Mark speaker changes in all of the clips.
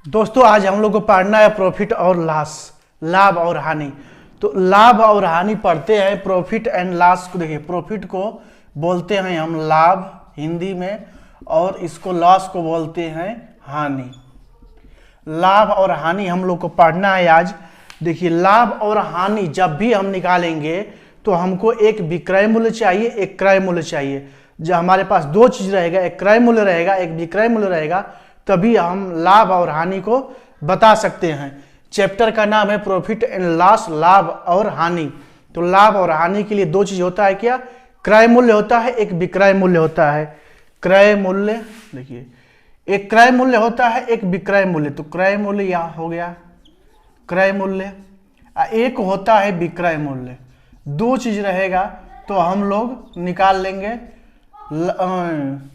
Speaker 1: दोस्तों आज हम लोग को पढ़ना है प्रॉफिट और लॉस, लाभ और हानि। तो लाभ और हानि पढ़ते हैं। प्रॉफिट एंड लॉस को देखिए, प्रॉफिट को बोलते हैं हम लाभ हिंदी में, और इसको लॉस को बोलते हैं हानि। लाभ और हानि हम लोग को पढ़ना है आज। देखिए लाभ और हानि जब भी हम निकालेंगे तो हमको एक विक्रय मूल्य चाहिए, एक क्रय मूल्य चाहिए। जब हमारे पास दो चीज रहेगा, एक क्रय मूल्य रहेगा, एक विक्रय मूल्य रहेगा, तभी हम लाभ और हानि को बता सकते हैं। चैप्टर का नाम है प्रॉफिट एंड लॉस, लाभ और हानि। तो लाभ और हानि के लिए दो चीज होता है, क्या? क्रय मूल्य होता है, एक विक्रय मूल्य होता है। क्रय मूल्य देखिए, एक क्रय मूल्य होता है, एक विक्रय मूल्य। तो क्रय मूल्य यहाँ हो गया क्रय मूल्य, एक होता है विक्रय मूल्य। दो चीज रहेगा तो हम लोग निकाल लेंगे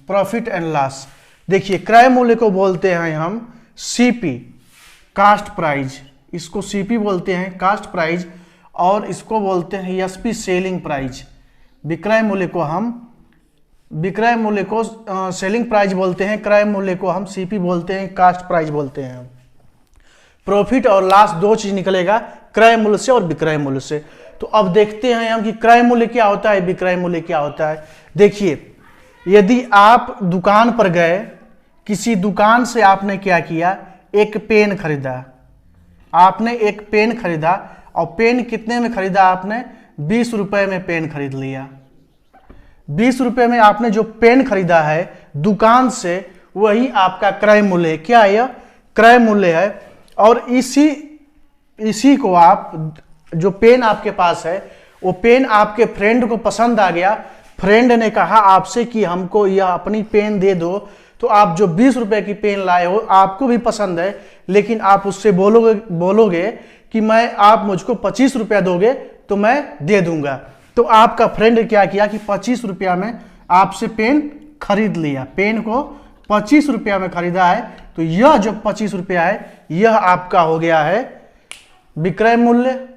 Speaker 1: प्रॉफिट एंड लॉस। देखिए क्रय मूल्य को बोलते हैं हम सीपी, कास्ट प्राइस। इसको सीपी बोलते हैं, कास्ट प्राइस, और इसको बोलते हैं एसपी, सेलिंग प्राइस। विक्रय मूल्य को सेलिंग प्राइस बोलते हैं, क्रय मूल्य को हम सीपी बोलते हैं, कास्ट प्राइस बोलते हैं। प्रॉफिट और लॉस दो चीज निकलेगा, क्रय मूल्य से और विक्रय मूल्य से। तो अब देखते हैं हम कि क्रय मूल्य क्या होता है, विक्रय मूल्य क्या होता है। देखिए यदि आप दुकान पर गए, किसी दुकान से आपने क्या किया, एक पेन खरीदा। आपने एक पेन खरीदा, और पेन कितने में खरीदा आपने? 20 रुपए में पेन खरीद लिया। 20 रुपए में आपने जो पेन खरीदा है दुकान से, वही आपका क्रय मूल्य है। क्या है? यह क्रय मूल्य है। और इसी को आप, जो पेन आपके पास है, वो पेन आपके फ्रेंड को पसंद आ गया। फ्रेंड ने कहा आपसे कि हमको यह अपनी पेन दे दो। तो आप जो 20 रुपए की पेन लाए हो आपको भी पसंद है, लेकिन आप उससे बोलोगे कि आप मुझको 25 रुपया दोगे तो मैं दे दूंगा। तो आपका फ्रेंड क्या किया कि 25 रुपया में आपसे पेन खरीद लिया। पेन को 25 रुपया में खरीदा है, तो यह जो 25 रुपया है यह आपका हो गया है विक्रय मूल्य।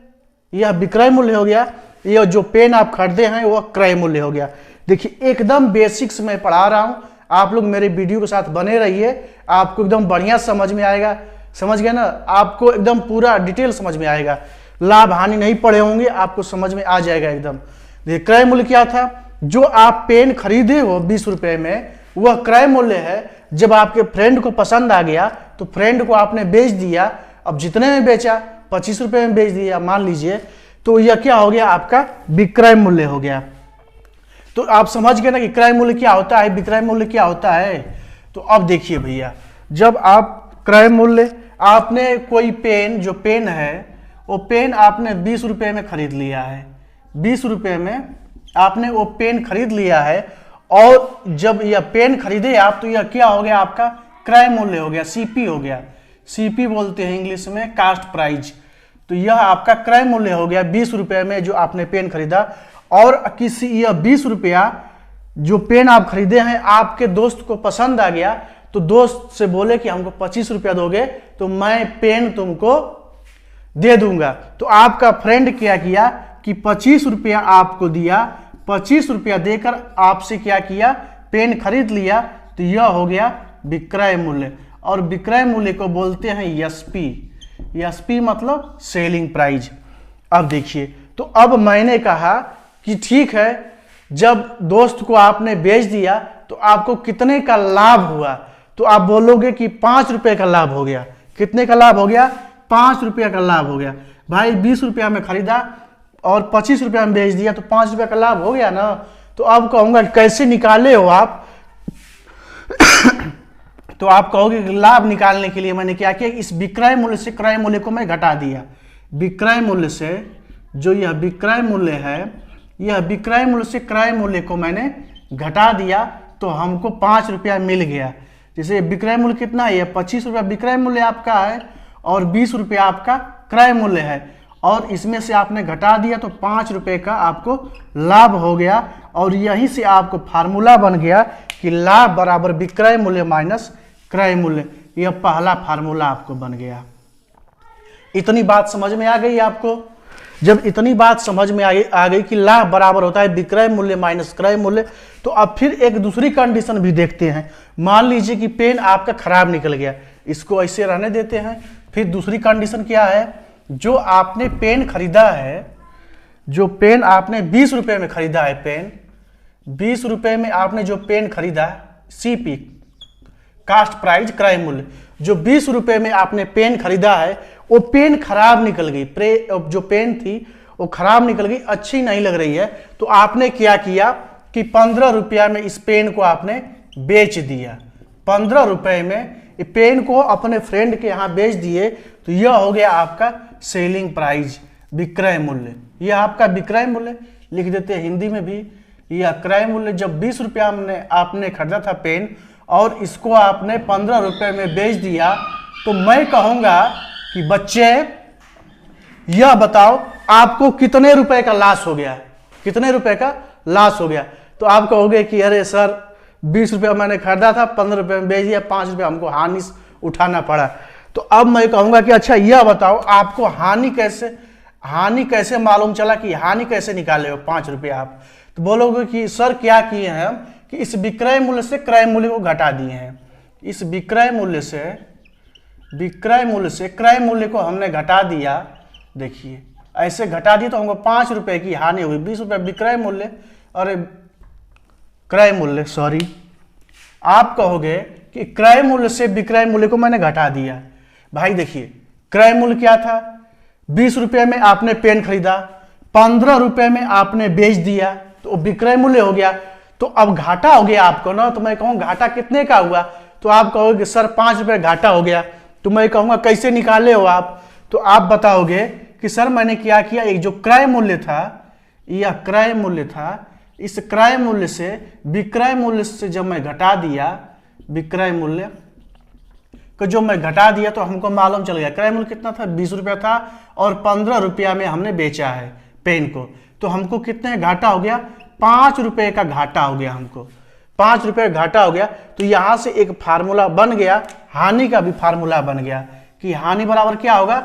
Speaker 1: यह विक्रय मूल्य हो गया। यह जो पेन आप खरीदे हैं वह क्रय मूल्य हो गया। देखिए एकदम बेसिक्स में पढ़ा रहा हूं, आप लोग मेरे वीडियो के साथ बने रहिए, आपको एकदम बढ़िया समझ में आएगा। समझ गए ना? आपको एकदम पूरा डिटेल समझ में आएगा। लाभ हानि नहीं पढ़े होंगे, आपको समझ में आ जाएगा एकदम। देखिए क्रय मूल्य क्या था? जो आप पेन खरीदे हो 20 रुपए में, वह क्रय मूल्य है। जब आपके फ्रेंड को पसंद आ गया तो फ्रेंड को आपने बेच दिया। अब जितने में बेचा, 25 रुपए में बेच दिया मान लीजिए, तो यह क्या हो गया? आपका विक्रय मूल्य हो गया। तो आप समझ गए ना कि क्रय मूल्य क्या होता है, विक्रय मूल्य क्या होता है। तो अब देखिए भैया, जब आप क्रय मूल्य, आपने कोई पेन, जो पेन है वो पेन आपने 20 रुपए में खरीद लिया है। 20 रुपए में आपने वो पेन खरीद लिया है, और जब यह पेन खरीदे आप, तो यह क्या हो गया? आपका क्रय मूल्य हो गया, सीपी हो गया। सीपी बोलते हैं इंग्लिश में, कास्ट प्राइस। तो यह आपका क्रय मूल्य हो गया 20 रुपए में जो आपने पेन खरीदा। और किसी यह 20 रुपया जो पेन आप खरीदे हैं, आपके दोस्त को पसंद आ गया, तो दोस्त से बोले कि हमको 25 रुपया दोगे तो मैं पेन तुमको दे दूंगा। तो आपका फ्रेंड क्या किया कि 25 रुपया आपको दिया। 25 रुपया देकर आपसे क्या किया? पेन खरीद लिया। तो यह हो गया विक्रय मूल्य। और विक्रय मूल्य को बोलते हैं एसपी। एसपी मतलब सेलिंग प्राइस। अब देखिए, तो अब मैंने कहा कि ठीक है, जब दोस्त को आपने बेच दिया तो आपको कितने का लाभ हुआ? तो आप बोलोगे कि 5 रुपए का लाभ हो गया। कितने का लाभ हो गया? 5 रुपया का लाभ हो गया। भाई 20 रुपया में खरीदा और 25 रुपया में बेच दिया, तो 5 रुपया का लाभ हो गया ना। तो अब कहूंगा कैसे निकाले हो आप? तो आप कहोगे कि लाभ निकालने के लिए मैंने क्या किया, इस विक्रय मूल्य से क्रय मूल्य को मैं घटा दिया। विक्रय मूल्य से, जो यह विक्रय मूल्य है, यह विक्रय मूल्य से क्रय मूल्य को मैंने घटा दिया, तो हमको 5 रुपया मिल गया। जैसे विक्रय मूल्य कितना है? 25 रुपया विक्रय मूल्य आपका है, और 20 रुपया आपका क्रय मूल्य है, और इसमें से आपने घटा दिया तो 5 रुपये का आपको लाभ हो गया। और यहीं से आपको फार्मूला बन गया कि लाभ बराबर विक्रय मूल्य माइनस क्रय मूल्य। यह पहला फार्मूला आपको बन गया। इतनी बात समझ में आ गई आपको? जब इतनी बात समझ में आ गई कि लाभ बराबर होता है विक्रय मूल्य माइनस क्रय मूल्य, तो अब फिर एक दूसरी कंडीशन भी देखते हैं। मान लीजिए कि पेन आपका खराब निकल गया, इसको ऐसे रहने देते हैं। फिर दूसरी कंडीशन क्या है, जो आपने पेन खरीदा है, जो पेन आपने 20 रुपये में खरीदा है, पेन 20 रुपये में आपने जो पेन खरीदा CP कास्ट प्राइस क्रय मूल्य, जो 20 रुपये में आपने पेन खरीदा है वो पेन खराब निकल गई, जो पेन थी वो खराब निकल गई, अच्छी नहीं लग रही है। तो आपने क्या किया कि 15 रुपया में इस पेन को आपने बेच दिया, 15 रुपये में ये पेन को अपने फ्रेंड के यहाँ बेच दिए। तो यह हो गया आपका सेलिंग प्राइस, विक्रय मूल्य। यह आपका विक्रय मूल्य लिख देते हैं हिंदी में भी। यह क्रय मूल्य जब 20 रुपया में आपने खरीदा था पेन और इसको आपने 15 रुपये में बेच दिया, तो मैं कहूँगा कि बच्चे यह बताओ आपको कितने रुपए का लॉस हो गया, कितने रुपए का लॉस हो गया। तो आप कहोगे कि अरे सर 20 रुपया मैंने खरीदा था, 15 रुपये में बेच दिया, 5 रुपये हमको हानि उठाना पड़ा। तो अब मैं कहूँगा कि अच्छा यह बताओ आपको हानि कैसे मालूम चला, कि हानि कैसे निकाले हो 5 रुपये आप। तो बोलोगे कि सर क्या किए हैं हम कि इस विक्रय मूल्य से क्रय मूल्य को घटा दिए हैं, इस विक्रय मूल्य से क्रय मूल्य को हमने घटा दिया। देखिए ऐसे घटा दिए तो हमको 5 रुपये की हानि हुई, 20 रुपये विक्रय मूल्य और क्रय मूल्य, सॉरी आप कहोगे कि क्रय मूल्य से विक्रय मूल्य को मैंने घटा दिया। भाई देखिए क्रय मूल्य क्या था, 20 रुपये में आपने पेन खरीदा, 15 रुपये में आपने बेच दिया, तो विक्रय मूल्य हो गया। तो अब घाटा हो गया आपको ना, तो मैं कहूँ घाटा कितने का हुआ, तो आप कहोगे सर 5 रुपये घाटा हो गया। तो मैं कहूँगा कैसे निकाले हो आप, तो आप बताओगे कि सर मैंने क्या किया, एक जो क्रय मूल्य था, यह क्रय मूल्य था, इस क्रय मूल्य से विक्रय मूल्य से जब मैं घटा दिया, विक्रय मूल्य को जो मैं घटा दिया तो हमको मालूम चल गया क्रय मूल्य कितना था, 20 रुपया था और 15 रुपया में हमने बेचा है पेन को। तो हमको कितने घाटा हो गया, 5 रुपये का घाटा हो गया, हमको 5 रुपये का घाटा हो गया। तो यहां से एक फार्मूला बन गया, हानि का भी फार्मूला बन गया कि हानि बराबर क्या होगा,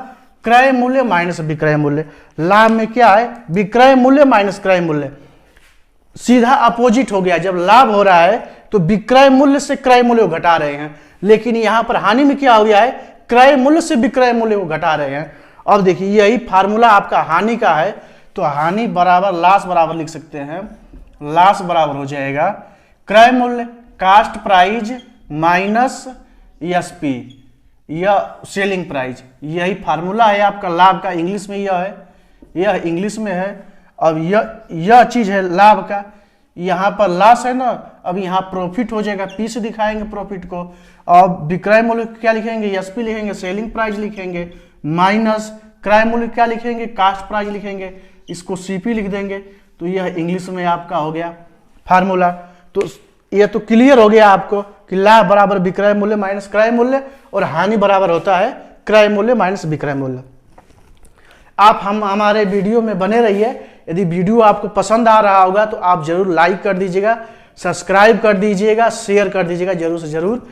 Speaker 1: क्रय मूल्य माइनस विक्रय मूल्य। लाभ में क्या है, विक्रय मूल्य माइनस क्रय मूल्य, सीधा अपोजिट हो गया। जब लाभ हो रहा है तो विक्रय मूल्य से क्रय मूल्य को घटा रहे हैं, लेकिन यहां पर हानि में क्या हो गया है, क्रय मूल्य से विक्रय मूल्य को घटा रहे हैं। अब देखिए यही फार्मूला आपका हानि का है, तो हानि बराबर लॉस बराबर लिख सकते हैं, लॉस बराबर हो जाएगा क्रय मूल्य कास्ट प्राइस माइनस SP यह सेलिंग प्राइस। यही फार्मूला है आपका लाभ का, इंग्लिश में यह है, यह इंग्लिश में है। अब यह चीज है लाभ का, यहाँ पर लॉस है ना, अब यहाँ प्रॉफिट हो जाएगा, P से दिखाएंगे प्रॉफिट को। अब विक्रय मूल्य क्या लिखेंगे, SP लिखेंगे, सेलिंग प्राइस लिखेंगे, माइनस क्रय मूल्य क्या लिखेंगे, कास्ट प्राइस लिखेंगे, इसको CP लिख देंगे। तो यह इंग्लिश में आपका हो गया फार्मूला। तो यह तो क्लियर हो गया आपको कि लाभ बराबर विक्रय मूल्य माइनस क्रय मूल्य और हानि बराबर होता है क्रय मूल्य माइनस विक्रय मूल्य। आप हमारे वीडियो में बने रहिए। यदि वीडियो आपको पसंद आ रहा होगा तो आप जरूर लाइक कर दीजिएगा, सब्सक्राइब कर दीजिएगा, शेयर कर दीजिएगा जरूर से जरूर,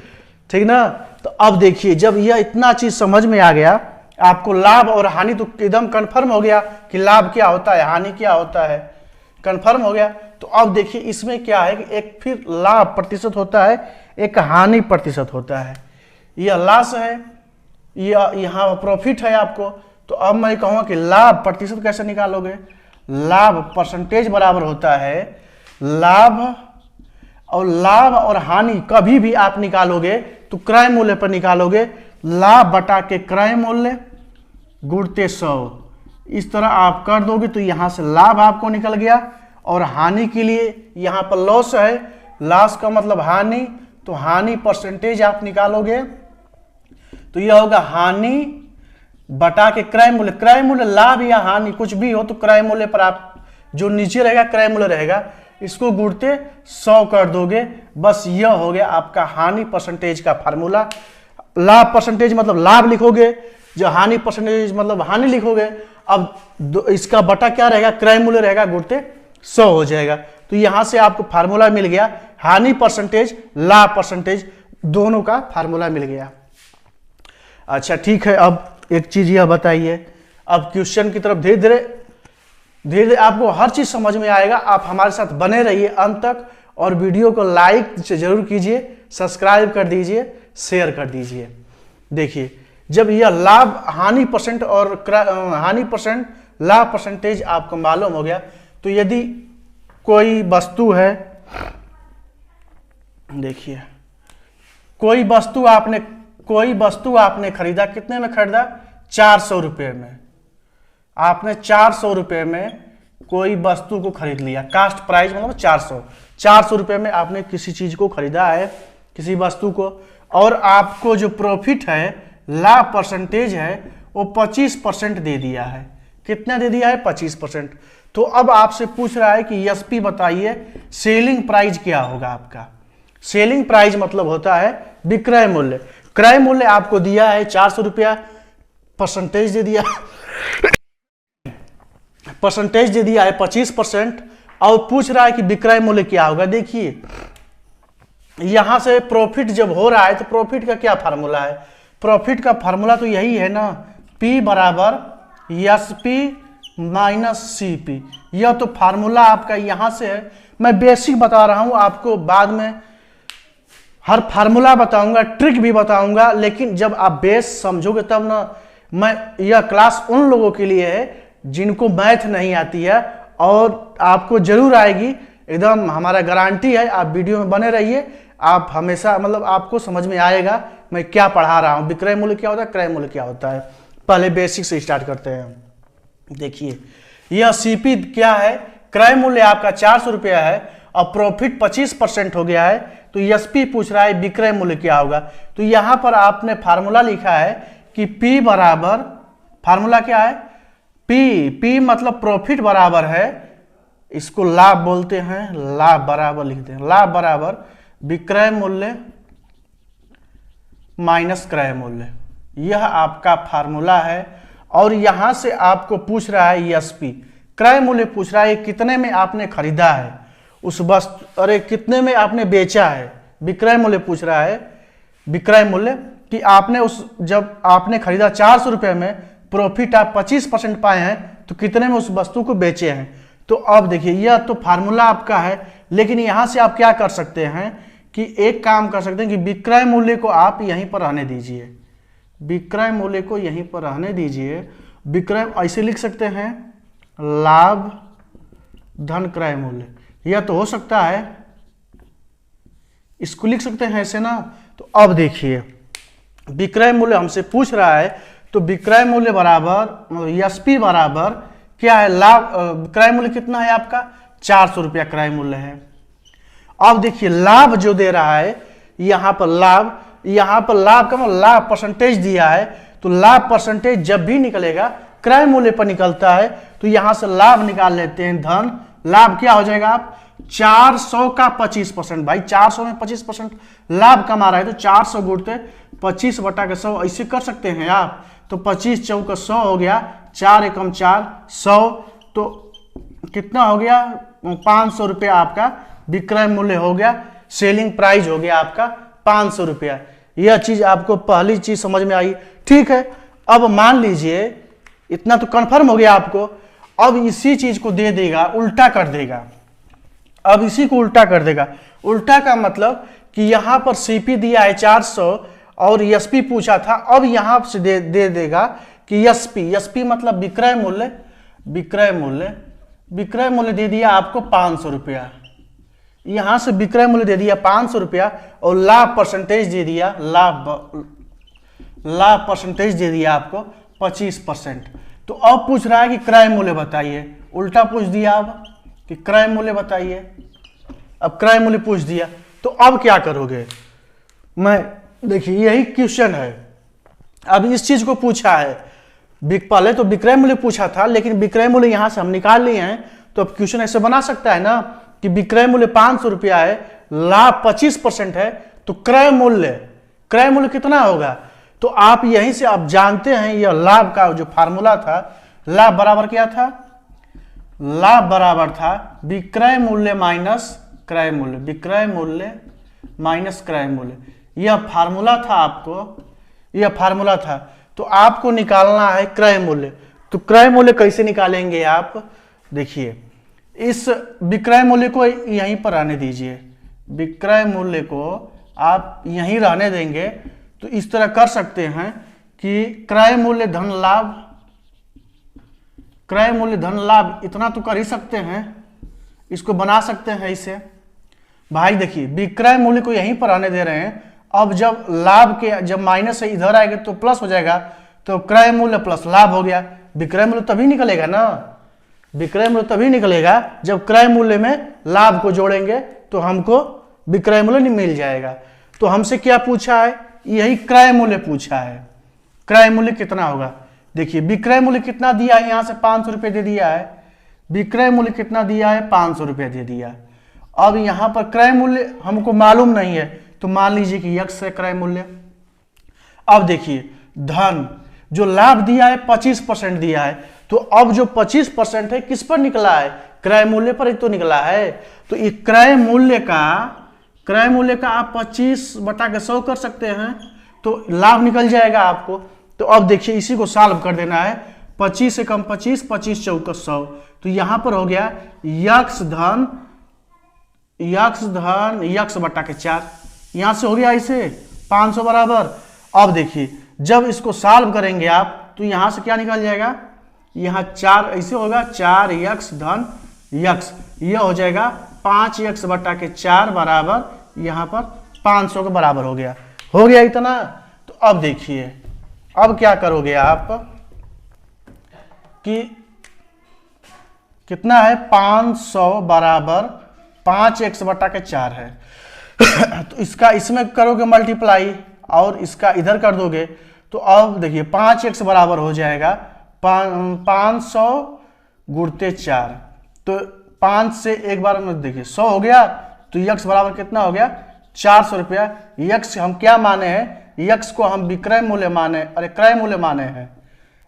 Speaker 1: ठीक ना। तो अब देखिए जब यह इतना चीज समझ में आ गया आपको, लाभ और हानि तो एकदम कंफर्म हो गया कि लाभ क्या होता है, हानि क्या होता है, कंफर्म हो गया। तो अब देखिए इसमें क्या है कि एक फिर लाभ प्रतिशत होता है, एक हानि प्रतिशत होता है। यह लॉस है, यह यहाँ प्रॉफिट है आपको। तो अब मैं कहूँगा कि लाभ प्रतिशत कैसे निकालोगे, लाभ परसेंटेज बराबर होता है लाभ और हानि कभी भी आप निकालोगे तो क्रय मूल्य पर निकालोगे, लाभ बटा के क्रय मूल्य गुणते 100, इस तरह आप कर दोगे तो यहां से लाभ आपको निकल गया। और हानि के लिए यहां पर लॉस है, लॉस का मतलब हानि, तो हानि परसेंटेज आप निकालोगे तो यह होगा हानि बटा के क्रय मूल्य। क्रय मूल्य लाभ या हानि कुछ भी हो तो क्रय मूल्य पर आप जो नीचे रहेगा क्रय मूल्य रहेगा, इसको गुणते 100 कर दोगे, बस यह हो गया आपका हानि परसेंटेज का फार्मूला। लाभ परसेंटेज मतलब लाभ लिखोगे, जो हानि परसेंटेज मतलब हानि लिखोगे। अब इसका बटा क्या रहेगा, क्रय मूल्य रहेगा, गुणते 100 हो जाएगा। तो यहां से आपको फार्मूला मिल गया, हानि परसेंटेज लाभ परसेंटेज दोनों का फार्मूला मिल गया। अच्छा ठीक है, अब एक चीज यह बताइए, अब क्वेश्चन की तरफ धीरे धीरे आपको हर चीज समझ में आएगा। आप हमारे साथ बने रहिए अंत तक और वीडियो को लाइक से जरूर कीजिए, सब्सक्राइब कर दीजिए, शेयर कर दीजिए। देखिए जब यह लाभ हानि परसेंट और हानि परसेंट लाभ परसेंटेज आपको मालूम हो गया, तो यदि कोई वस्तु है, देखिए कोई वस्तु आपने खरीदा, कितने में खरीदा? 400 रुपये में। आपने 400 रुपये में कोई वस्तु को खरीद लिया, कास्ट प्राइस मतलब 400 रुपये में आपने किसी चीज को खरीदा है, किसी वस्तु को, और आपको जो प्रॉफिट है, लाभ परसेंटेज है, वो 25% दे दिया है। कितना दे दिया है? 25%। तो अब आपसे पूछ रहा है कि एसपी बताइए सेलिंग प्राइस क्या होगा आपका। सेलिंग प्राइस मतलब होता है विक्रय मूल्य। क्रय मूल्य आपको दिया है 400 रुपया, परसेंटेज दे दिया है 25%, और पूछ रहा है कि विक्रय मूल्य क्या होगा। देखिए यहां से प्रॉफिट जब हो रहा है तो प्रॉफिट का क्या फार्मूला है? प्रॉफिट का फार्मूला तो यही है ना, P बराबर SP माइनस CP। यह तो फार्मूला आपका यहां से है। मैं बेसिक बता रहा हूं, आपको बाद में हर फार्मूला बताऊंगा, ट्रिक भी बताऊंगा, लेकिन जब आप बेस समझोगे तब ना। मैं यह क्लास उन लोगों के लिए है जिनको मैथ नहीं आती है, और आपको जरूर आएगी, एकदम हमारा गारंटी है। आप वीडियो में बने रहिए, आप हमेशा मतलब आपको समझ में आएगा मैं क्या पढ़ा रहा हूं, विक्रय मूल्य क्या होता है, क्रय मूल्य क्या होता है। पहले बेसिक से स्टार्ट करते हैं। देखिए यह सीपी क्या है? क्रय मूल्य आपका 400 रुपया है और प्रॉफिट 25% हो गया है, तो एसपी पूछ रहा है विक्रय मूल्य क्या होगा। तो यहां पर आपने फार्मूला लिखा है कि P बराबर, फार्मूला क्या है? P मतलब प्रॉफिट बराबर है, इसको लाभ बोलते हैं, लाभ बराबर लिखते हैं, लाभ बराबर विक्रय मूल्य माइनस क्रय मूल्य। यह आपका फार्मूला है। और यहां से आपको पूछ रहा है एसपी, क्रय मूल्य पूछ रहा है कितने में आपने खरीदा है उस वस्तु, अरे कितने में आपने बेचा है। विक्रय मूल्य पूछ रहा है, विक्रय मूल्य कि आपने जब आपने खरीदा 400 रुपये में, प्रॉफिट आप 25% पाए हैं, तो कितने में उस वस्तु को बेचे हैं। तो अब देखिए यह तो फार्मूला आपका है, लेकिन यहां से आप क्या कर सकते हैं कि एक काम कर सकते हैं कि विक्रय मूल्य को आप यहीं पर रहने दीजिए, विक्रय मूल्य को यहीं पर रहने दीजिए। विक्रय ऐसे लिख सकते हैं, लाभ धन क्रय मूल्य, यह तो हो सकता है, इसको लिख सकते हैं ऐसे ना। तो अब देखिए विक्रय मूल्य हमसे पूछ रहा है, तो विक्रय मूल्य बराबर एसपी बराबर क्या है? लाभ, क्रय मूल्य कितना है आपका? 400 रुपया क्रय मूल्य है। अब देखिए लाभ जो दे रहा है, यहां पर लाभ का मतलब लाभ परसेंटेज दिया है, तो लाभ परसेंटेज जब भी निकलेगा क्रय मूल्य पर निकलता है, तो यहां से लाभ निकाल लेते हैं, धन लाभ क्या हो जाएगा आप? 400 का 25%। भाई 400 में 25% लाभ कमा रहा है, तो 400 गुणते 25/100 ऐसे कर सकते हैं आप। तो 25 चौका 100 हो गया, 4 एकम 4, 100, तो कितना हो गया? 500 रुपया आपका विक्रय मूल्य हो गया, सेलिंग प्राइस हो गया आपका 500 रुपया। यह चीज आपको पहली चीज समझ में आई, ठीक है। अब मान लीजिए इतना तो कंफर्म हो गया आपको, अब इसी चीज को दे देगा, उल्टा कर देगा। अब इसी को उल्टा कर देगा। उल्टा का मतलब कि यहां पर सीपी दिया है 400 और एसपी पूछा था, अब यहां से दे देगा कि एसपी मतलब विक्रय मूल्य दे दिया आपको 500 रुपया। यहां से विक्रय मूल्य दे दिया 500 रुपया और लाभ परसेंटेज दे दिया, लाभ परसेंटेज दे दिया आपको 25%। तो अब पूछ रहा है कि क्रय मूल्य बताइए, उल्टा पूछ दिया अब कि क्रय मूल्य बताइए। अब क्रय मूल्य पूछ दिया, तो अब क्या करोगे? मैं देखिए यही क्वेश्चन है। अब इस चीज को पूछा है, पहले तो विक्रय मूल्य पूछा था, लेकिन विक्रय मूल्य यहां से हम निकाल लिए हैं, तो अब क्वेश्चन ऐसे बना सकता है ना कि विक्रय मूल्य 500 रुपया है, लाभ 25% है, तो क्रय मूल्य कितना होगा? तो आप यहीं से आप जानते हैं, यह लाभ का जो फार्मूला था, लाभ बराबर क्या था? लाभ बराबर था विक्रय मूल्य माइनस क्रय मूल्य, विक्रय मूल्य माइनस क्रय मूल्य। यह फार्मूला था आपको, यह फार्मूला था। तो आपको निकालना है क्रय मूल्य। तो क्रय मूल्य कैसे निकालेंगे आप? देखिए इस विक्रय मूल्य को यहीं पर रहने दीजिए, विक्रय मूल्य को आप यहीं रहने देंगे, तो इस तरह कर सकते हैं कि क्रय मूल्य धन लाभ, क्रय मूल्य धन लाभ इतना तो कर ही सकते हैं, इसको बना सकते हैं इसे। भाई देखिए विक्रय मूल्य को यहीं पर आने दे रहे हैं, अब जब लाभ के जब माइनस से इधर आएगा तो प्लस हो जाएगा, तो क्रय मूल्य प्लस लाभ हो गया। विक्रय मूल्य तभी निकलेगा ना, विक्रय मूल्य तभी निकलेगा जब क्रय मूल्य में लाभ को जोड़ेंगे तो हमको विक्रय मूल्य मिल जाएगा। तो हमसे क्या पूछा है, यही क्रय मूल्य पूछा है। क्रय मूल्य कितना होगा, देखिए विक्रय मूल्य कितना दिया है, यहाँ से 500 रुपये दे दिया है, विक्रय मूल्य कितना दिया है 500 रुपये दे दिया। अब यहाँ पर क्रय मूल्य हमको मालूम नहीं है, तो मान लीजिए कि x है क्रय मूल्य। अब देखिए धन जो लाभ दिया है 25% दिया है, तो अब जो 25% है किस पर निकला है, क्रय मूल्य पर ही तो निकला है। तो ये क्रय मूल्य का आप 25/100 कर सकते हैं, तो लाभ निकल जाएगा आपको। तो अब देखिए इसी को सॉल्व कर देना है, 25 से कम 25, 25 चौका 100, तो यहां पर हो गया x धन x/4, यहां से हो गया इसे 500 बराबर। अब देखिए जब इसको सॉल्व करेंगे आप तो यहां से क्या निकल जाएगा, यहां 4 ऐसे होगा 4x धन x, यह हो जाएगा 5x/4 बराबर यहां पर 500 के बराबर हो गया इतना। तो अब देखिए अब क्या करोगे आप कि कितना है 500 बराबर 5x/4 है तो इसका इसमें करोगे मल्टीप्लाई और इसका इधर कर दोगे, तो अब देखिए 5x बराबर हो जाएगा 500 गुणते 4, तो 5 से एक बार में देखिए 100 हो गया, तो x बराबर कितना हो गया 400 रुपया। x हम क्या माने हैं, x को हम विक्रय मूल्य माने, अरे क्रय मूल्य माने हैं,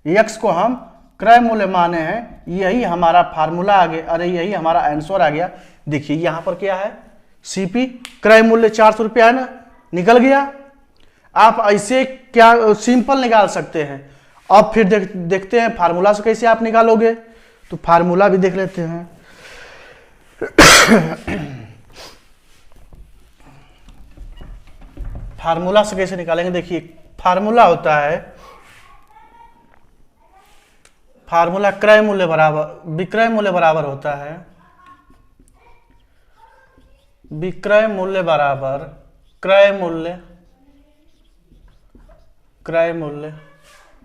Speaker 1: x को हम क्रय मूल्य माने हैं, यही हमारा फार्मूला आ गया, अरे यही हमारा आंसर आ गया। देखिए यहां पर क्या है, सीपी क्रय मूल्य 400 रुपया है ना, निकल गया। आप ऐसे क्या सिंपल निकाल सकते हैं। अब फिर देखते हैं फार्मूला से कैसे आप निकालोगे, तो फार्मूला भी देख लेते हैं। फार्मूला से कैसे निकालेंगे, देखिए फार्मूला होता है, फार्मूला क्रय मूल्य बराबर विक्रय मूल्य बराबर होता है, विक्रय मूल्य बराबर क्रय मूल्य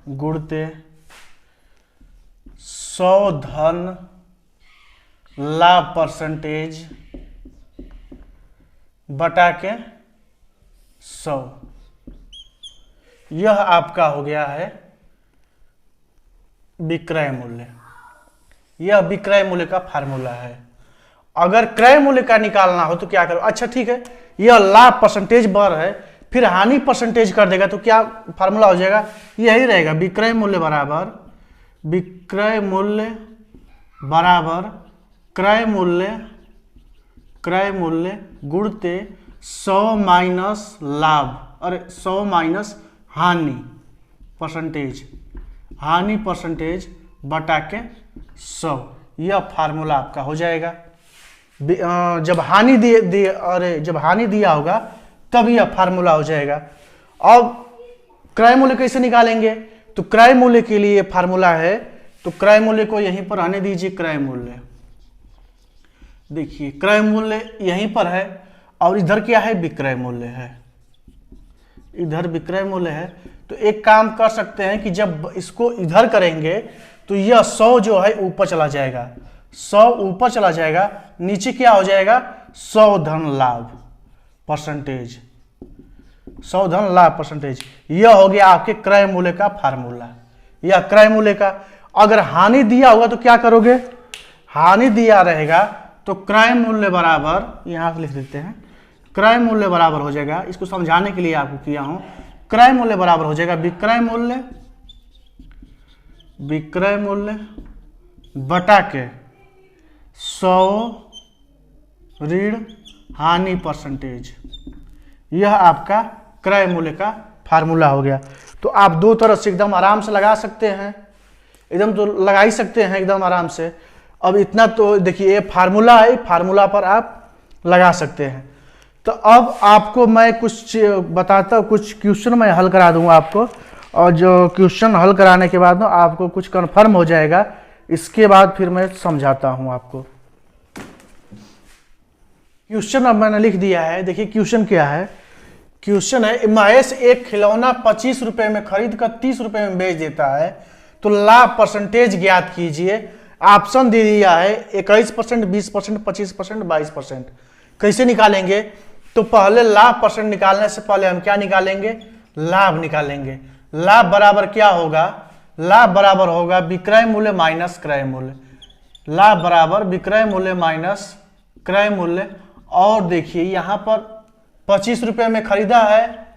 Speaker 1: गुणते 100 धन लाभ परसेंटेज बटा के 100, यह आपका हो गया है विक्रय मूल्य। यह विक्रय मूल्य का फार्मूला है। अगर क्रय मूल्य का निकालना हो तो क्या करो, अच्छा ठीक है, यह लाभ परसेंटेज बर है, फिर हानि परसेंटेज कर देगा तो क्या फार्मूला हो जाएगा, यही रहेगा विक्रय मूल्य बराबर क्रय मूल्य गुणते 100 माइनस लाभ, अरे 100 माइनस हानि परसेंटेज बटा के 100, यह फार्मूला आपका हो जाएगा। जब हानि जब हानि दिया होगा तब यह फार्मूला हो जाएगा। अब क्रय मूल्य कैसे निकालेंगे, तो क्रय मूल्य के लिए फार्मूला है, तो क्रय मूल्य को यहीं पर आने दीजिए। क्रय मूल्य देखिए क्रय मूल्य यहीं पर है और इधर क्या है, विक्रय मूल्य है, इधर विक्रय मूल्य है। तो एक काम कर सकते हैं कि जब इसको इधर करेंगे तो यह 100 जो है ऊपर चला जाएगा, 100 ऊपर चला जाएगा, नीचे क्या हो जाएगा 100 धन लाभ परसेंटेज, 100 धन लाभ परसेंटेज। यह हो गया आपके क्रय मूल्य का फार्मूला, यह क्रय मूल्य का। अगर हानि दिया होगा तो क्या करोगे, हानि दिया रहेगा तो क्रय मूल्य बराबर, यहां से लिख देते हैं, क्रय मूल्य बराबर हो जाएगा, इसको समझाने के लिए आपको किया हूं, क्रय मूल्य बराबर हो जाएगा विक्रय मूल्य बटा के 100 ऋण हानि परसेंटेज, यह आपका क्रय मूल्य का फार्मूला हो गया। तो आप दो तरह से एकदम आराम से लगा सकते हैं, एकदम तो लगा ही सकते हैं एकदम आराम से। अब इतना तो देखिए ये फार्मूला है, फार्मूला पर आप लगा सकते हैं। तो अब आपको मैं कुछ बताता हूँ, कुछ क्वेश्चन मैं हल करा दूंगा आपको, और जो क्वेश्चन हल कराने के बाद ना आपको कुछ कंफर्म हो जाएगा, इसके बाद फिर मैं समझाता हूँ आपको। क्वेश्चन अब मैंने लिख दिया है, देखिए क्वेश्चन क्या है। क्वेश्चन है, महेश एक खिलौना 25 रुपए में खरीद कर 30 रुपए में बेच देता है, तो लाभ परसेंटेज ज्ञात कीजिए। ऑप्शन दे दिया है 21%, 20%, 25%, 22%। कैसे निकालेंगे? तो पहले लाभ परसेंट निकालने से पहले हम क्या निकालेंगे? लाभ निकालेंगे। लाभ बराबर क्या होगा? लाभ बराबर होगा विक्रय मूल्य माइनस क्रय मूल्य। लाभ बराबर विक्रय मूल्य माइनस क्रय मूल्य। और देखिए यहां पर 25 रुपए में खरीदा है,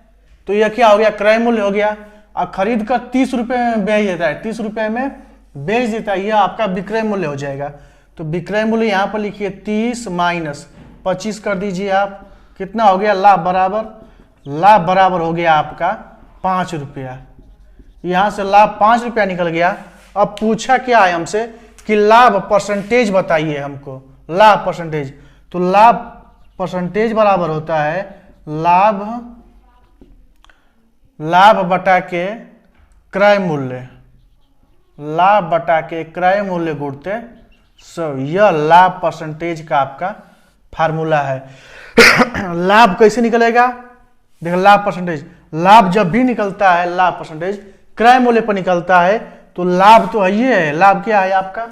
Speaker 1: तो यह क्या हो गया? क्रय मूल्य हो गया। और खरीद कर 30 रुपए में बेच देता है, 30 रुपए में बेच देता है, यह आपका विक्रय मूल्य हो जाएगा। तो विक्रय मूल्य यहां पर लिखिए 30 माइनस 25 कर दीजिए आप, कितना हो गया? लाभ बराबर हो गया आपका 5 रुपया। यहां से लाभ 5 रुपया निकल गया। अब पूछा क्या है हमसे कि लाभ परसेंटेज बताइए हमको, लाभ परसेंटेज। तो लाभ परसेंटेज बराबर होता है लाभ बटा के क्रय मूल्य, लाभ बटा के क्रय मूल्य गुणते 100। यह लाभ परसेंटेज का आपका फार्मूला है। लाभ कैसे निकलेगा? देखो लाभ परसेंटेज, लाभ जब भी निकलता है लाभ परसेंटेज क्रय मूल्य पर निकलता है, तो लाभ तो ये है। लाभ क्या है आपका?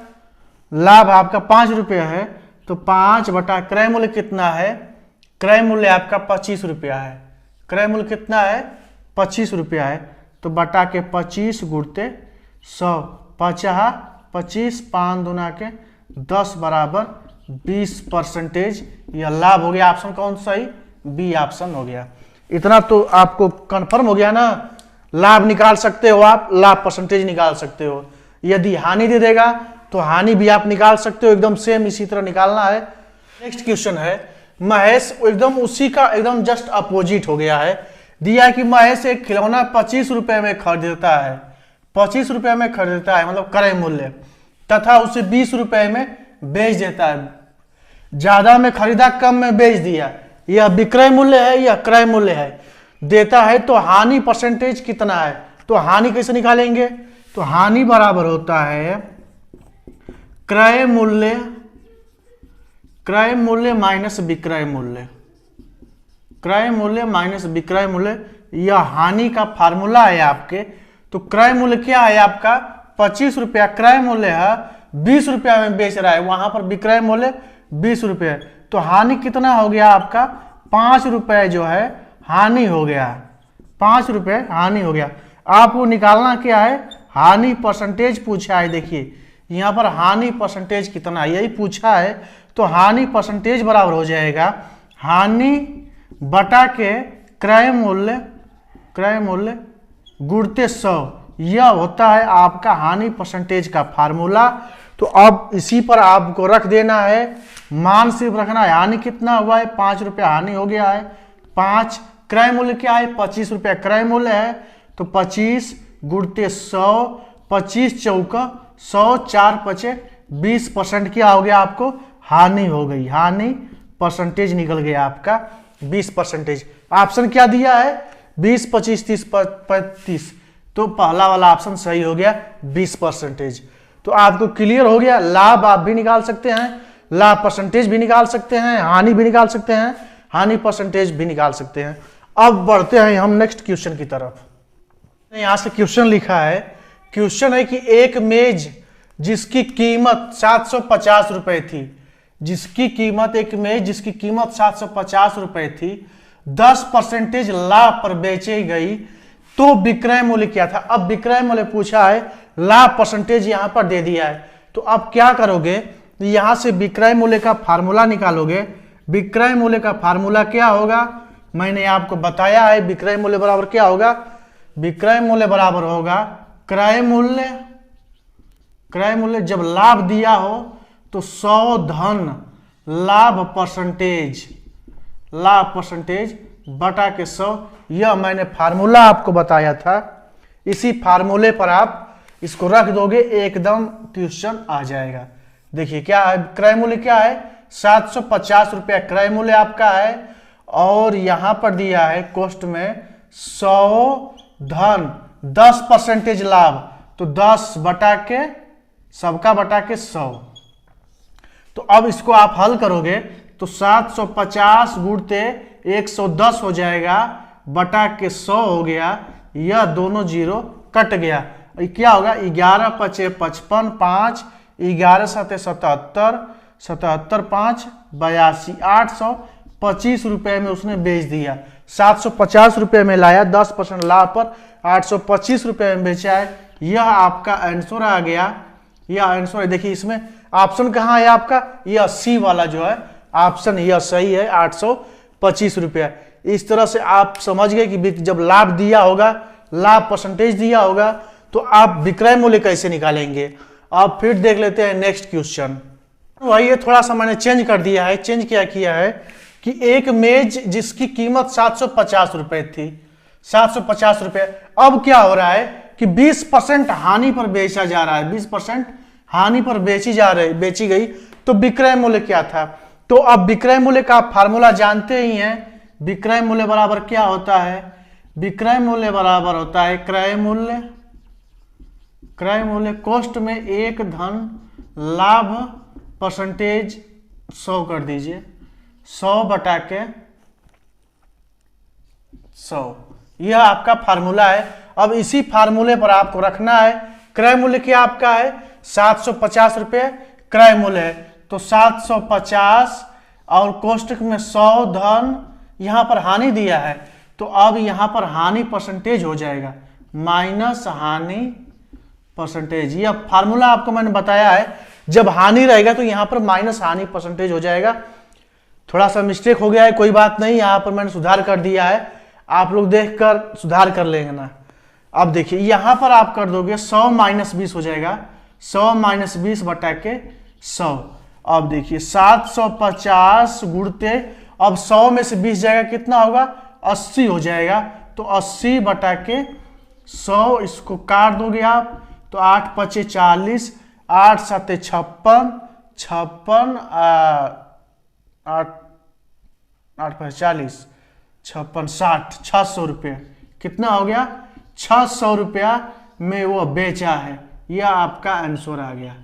Speaker 1: लाभ आपका 5 रुपये है, तो 5 बटा क्रय मूल्य कितना है? क्रय मूल्य आपका 25 रुपया है। क्रय मूल्य कितना है? 25 रुपया है। तो बटा के 25 गुणते 100, 25, 5 दूना के 10 बराबर 20%। यह लाभ हो गया। ऑप्शन कौन सा ही? बी ऑप्शन हो गया। इतना तो आपको कंफर्म हो गया ना? लाभ निकाल सकते हो आप, लाभ परसेंटेज निकाल सकते हो। यदि हानि दे देगा तो हानि भी आप निकाल सकते हो, एकदम सेम इसी तरह निकालना है। नेक्स्ट क्वेश्चन है, महेश एकदम उसी का एकदम जस्ट अपोजिट हो गया है। दिया कि महेश एक खिलौना 25 रुपए में खरीदता है, 25 रुपए में खरीदता है मतलब क्रय मूल्य, तथा उसे 20 रुपए में बेच देता है। ज्यादा में खरीदा, कम में बेच दिया। यह विक्रय मूल्य है, यह क्रय मूल्य है। देता है तो हानि परसेंटेज कितना है? तो हानि कैसे निकालेंगे? तो हानि बराबर होता है क्रय मूल्य माइनस विक्रय मूल्य, क्रय मूल्य माइनस विक्रय मूल्य। यह हानि का फार्मूला है आपके। तो क्रय मूल्य क्या है आपका? 25 रुपया क्रय मूल्य है, 20 रुपया में बेच रहा है, वहां पर विक्रय मूल्य 20 रुपये। तो हानि कितना हो गया आपका? 5 रुपये जो है हानि हो गया, 5 रुपये हानि हो गया। आपको निकालना क्या है? हानि परसेंटेज पूछा है। देखिए यहां पर हानि परसेंटेज कितना है, यही पूछा है। तो हानि परसेंटेज बराबर हो जाएगा हानि बटा के क्रय मूल्य गुणते 100। यह होता है आपका हानि परसेंटेज का फार्मूला। तो अब इसी पर आपको रख देना है, मान सिर्फ रखना है। हानि कितना हुआ है? 5 रुपया हानि हो गया है। 5 क्रय मूल्य क्या है? 25 रुपया क्रय मूल्य है। तो 25 गुणते 100, 25 चौका 100, 4 पचे 20% क्या हो गया आपको? हानि हो गई। हानि परसेंटेज निकल गया आपका 20%। ऑप्शन क्या दिया है? 20, 25, 30, 35। तो पहला वाला ऑप्शन सही हो गया 20%। तो आपको क्लियर हो गया। लाभ आप भी निकाल सकते हैं, लाभ परसेंटेज भी निकाल सकते हैं, हानि भी निकाल सकते हैं, हानि परसेंटेज भी निकाल सकते हैं। अब बढ़ते हैं हम नेक्स्ट क्वेश्चन की तरफ। यहां से क्वेश्चन लिखा है, क्वेश्चन है कि एक मेज जिसकी कीमत 750 रुपए थी, एक मेज जिसकी कीमत 750 रुपए थी, 10% लाभ पर बेची गई, तो विक्रय मूल्य क्या था? अब विक्रय मूल्य पूछा है, लाभ परसेंटेज यहां पर दे दिया है। तो अब क्या करोगे? यहां से विक्रय मूल्य का फार्मूला निकालोगे। विक्रय मूल्य का फार्मूला क्या होगा? मैंने आपको बताया है। विक्रय मूल्य बराबर क्या होगा? विक्रय मूल्य बराबर होगा क्रय मूल्य जब लाभ दिया हो तो 100 धन लाभ परसेंटेज बटा के 100। यह मैंने फार्मूला आपको बताया था। इसी फार्मूले पर आप इसको रख दोगे, एकदम क्वेश्चन आ जाएगा। देखिए क्या है क्रय मूल्य? क्या है? 750 रुपया क्रय मूल्य आपका है, और यहां पर दिया है कॉस्ट में 100 धन 10% लाभ, तो 10 बटा के सबका बटा के 100। तो अब इसको आप हल करोगे तो 750 गुणते 110 हो जाएगा, बटा के 100 हो गया, यह दोनों जीरो कट गया। क्या होगा 11 पचे 55, 5 11 सते 77, 77 5 82, 825 रुपए में उसने बेच दिया। 750 रुपए में लाया, 10% लाभ पर 825 रुपए में बेचा है। यह आपका आंसर आ गया। यह आंसर है, देखिए इसमें ऑप्शन कहाँ है आपका, यह सी वाला जो है ऑप्शन, यह सही है 825 रुपया। इस तरह से आप समझ गए कि जब लाभ दिया होगा, लाभ परसेंटेज दिया होगा, तो आप विक्रय मूल्य कैसे निकालेंगे। अब फिर देख लेते हैं नेक्स्ट क्वेश्चन। वही ये थोड़ा सा मैंने चेंज कर दिया है। चेंज क्या किया है कि एक मेज जिसकी कीमत 750 रुपए थी, 750 रुपए, अब क्या हो रहा है कि 20% हानि पर बेचा जा रहा है, 20% हानि पर बेची गई, तो विक्रय मूल्य क्या था। तो अब विक्रय मूल्य का आप फार्मूला जानते ही हैं। विक्रय मूल्य बराबर क्या होता है, विक्रय मूल्य बराबर होता है क्रय मूल्य, क्रय मूल्य कॉस्ट में एक धन लाभ परसेंटेज 100 कर दीजिए, 100 बटा के 100, यह आपका फार्मूला है। अब इसी फार्मूले पर आपको रखना है। क्रय मूल्य क्या आपका है 750 रुपये क्रय मूल्य है, तो 750 और कोष्टक में 100 धन, यहां पर हानि दिया है, तो अब यहां पर हानि परसेंटेज हो जाएगा, माइनस हानि परसेंटेज। यह फार्मूला आपको मैंने बताया है, जब हानि रहेगा तो यहां पर माइनस हानि परसेंटेज हो जाएगा। थोड़ा सा मिस्टेक हो गया है, कोई बात नहीं, यहां पर मैंने सुधार कर दिया है, आप लोग देखकर सुधार कर लेंगे ना। अब देखिए यहां पर आप कर दोगे 100 माइनस 20 हो जाएगा, 100 माइनस 20 बटा के 100। अब देखिए 750 गुणते, अब 100 में से 20 जाएगा, कितना होगा 80 हो जाएगा, तो 80 बटा के 100, इसको काट दोगे आप तो 8 पचे 40, 8 सते 56, 56 8 पचे 40, 56 60, 600 रुपये, कितना हो गया 600 रुपया में वो बेचा है। यह आपका आंसर आ गया,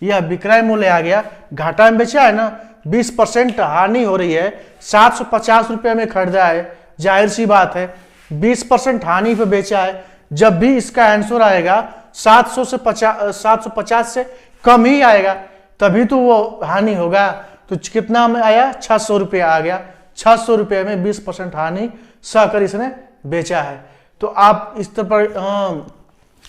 Speaker 1: यह विक्रय मूल्य आ गया। घाटा में बेचा है ना, 20% हानि हो रही है, 750 रुपये में खरीदा है, जाहिर सी बात है 20% हानि पे बेचा है। जब भी इसका आंसर आएगा 750 से कम ही आएगा, तभी तो वो हानि होगा। तो कितना में आया 600 रुपया आ गया, 600 रुपये में 20% हानि सहकर इसने बेचा है। तो आप इस तरह पर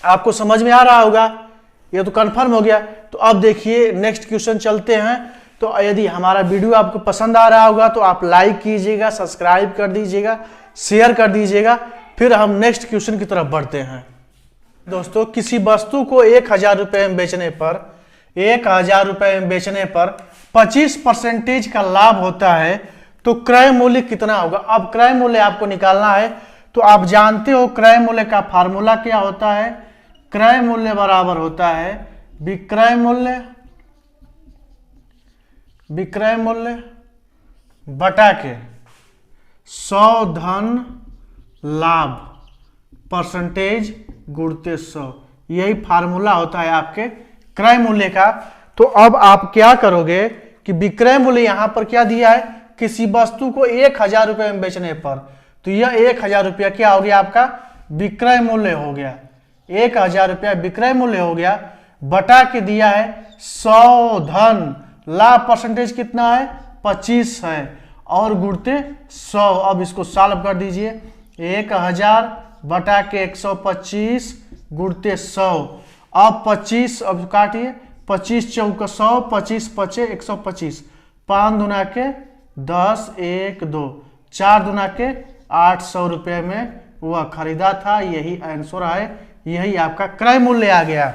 Speaker 1: आपको समझ में आ रहा होगा, ये तो कंफर्म हो गया। तो अब देखिए नेक्स्ट क्वेश्चन चलते हैं। तो यदि हमारा वीडियो आपको पसंद आ रहा होगा तो आप लाइक कीजिएगा, सब्सक्राइब कर दीजिएगा, शेयर कर दीजिएगा। फिर हम नेक्स्ट क्वेश्चन की तरफ बढ़ते हैं। दोस्तों, किसी वस्तु को 1000 रुपये में बेचने पर 1000 रुपये में बेचने पर 25% का लाभ होता है, तो क्रय मूल्य कितना होगा। अब क्रय मूल्य आपको निकालना है, तो आप जानते हो क्रय मूल्य का फार्मूला क्या होता है। क्रय मूल्य बराबर होता है विक्रय मूल्य, विक्रय मूल्य बटा के 100 धन लाभ परसेंटेज गुणते 100, यही फार्मूला होता है आपके क्रय मूल्य का। तो अब आप क्या करोगे कि विक्रय मूल्य यहां पर क्या दिया है, किसी वस्तु को 1000 रुपये में बेचने पर, तो यह 1000 रुपया क्या हो गया आपका विक्रय मूल्य हो गया, 1000 रुपया विक्रय मूल्य हो गया, बटा के दिया है 100 धन लाभ परसेंटेज कितना है 25 है, और गुणते 100। अब इसको सॉल्व कर दीजिए, 1000 बटा के 125 गुणते 100। अब 25, अब काटिए, 25 चौका 100, 25 पचे 125, 5 दुना के 10, 1 2, 4 दुना के 800 रुपये में वह खरीदा था। यही आंसर है, यही आपका क्रय मूल्य आ गया।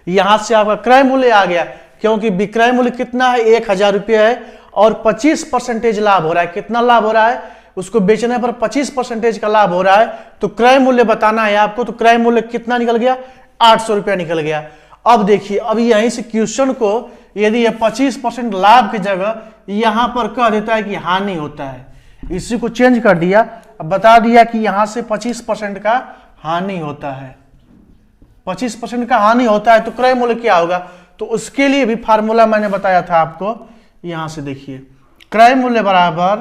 Speaker 1: यहां से आपका क्रय मूल्य आ गया, क्योंकि विक्रय मूल्य कितना है 1000 रुपये है, और 25% लाभ हो रहा है। कितना लाभ हो रहा है, उसको बेचने पर 25% का लाभ हो रहा है, तो क्रय मूल्य बताना है आपको। तो क्रय मूल्य कितना निकल गया 800 रुपया निकल गया। अब देखिए, अब यहीं से क्वेश्चन को यदि ये 25% लाभ की जगह यहां पर कह देता है कि हानि होता है, इसी को चेंज कर दिया, अब बता दिया कि यहां से 25% का हानि होता है, 25% का हानि होता है, तो क्रय मूल्य क्या होगा? तो उसके लिए भी फार्मूला मैंने बताया था आपको, यहां से देखिए, क्रय मूल्य बराबर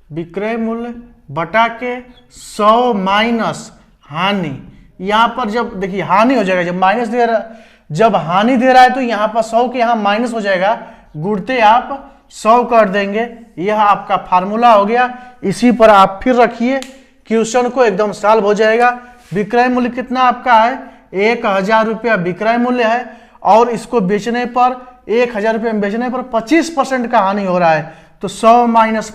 Speaker 1: विक्रय मूल्य बटा के 100 माइनस हानि। यहां पर जब देखिए हानि हो जाएगा, जब माइनस दे रहा, जब हानि दे रहा है तो यहां पर 100 के यहां माइनस हो जाएगा, गुणते आप 100 कर देंगे। यह आपका फार्मूला हो गया, इसी पर आप फिर रखिए, क्वेश्चन को एकदम सॉल्व हो जाएगा। विक्रय मूल्य कितना आपका है? 1000 रुपया विक्रय मूल्य है, और इसको बेचने पर 1000 रुपये में बेचने पर 25% का हानि हो रहा है, तो 100 माइनस